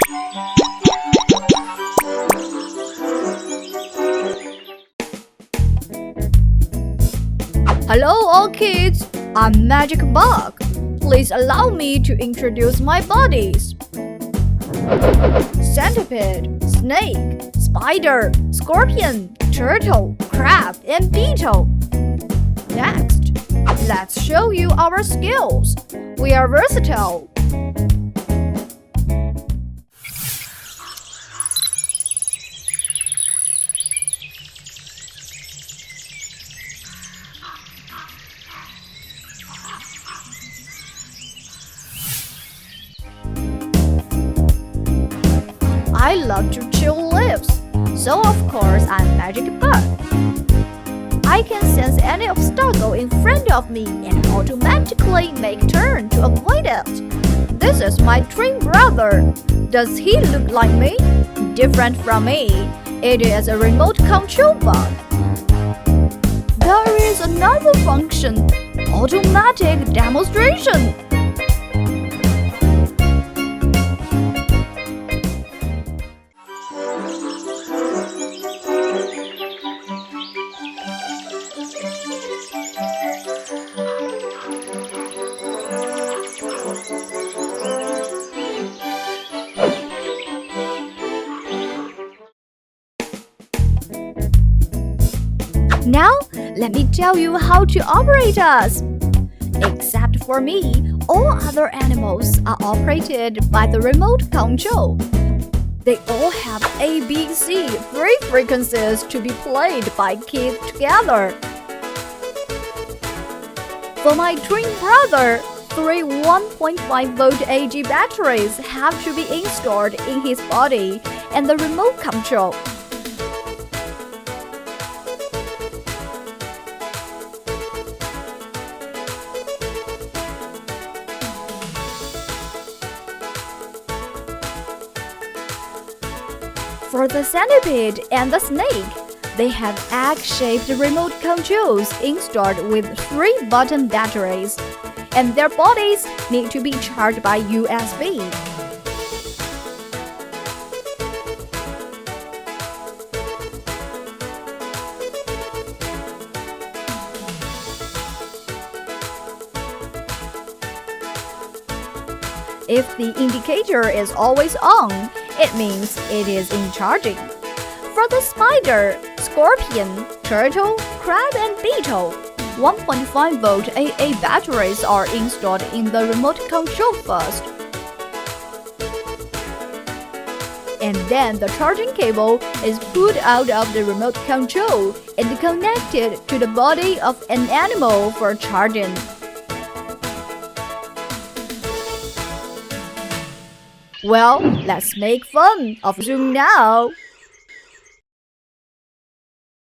Hello all kids, I'm Magic Bug. Please allow me to introduce my buddies. Centipede, snake, spider, scorpion, turtle, crab, and beetle. Next, let's show you our skills. We are versatile. I love to chew leaves, so of course I'm Magic Bug. I can sense any obstacle in front of me and automatically make turn to avoid it. This is my twin brother. Does he look like me? Different from me. It is a remote control bug. There is another function, automatic demonstration. Now, let me tell you how to operate us. Except for me, all other animals are operated by the remote control. They all have A, B, C, 3 frequencies to be played by kids together. For my twin brother, 3 1.5-volt AG batteries have to be installed in his body and the remote control. For the centipede and the snake, they have egg-shaped remote controls installed with 3-button batteries, and their bodies need to be charged by USB. If the indicator is always on, it means it is in charging. For the spider, scorpion, turtle, crab, and beetle, 1.5-volt AA batteries are installed in the remote control first. And then the charging cable is pulled out of the remote control and connected to the body of an animal for charging. Well, let's make fun of Zoom now.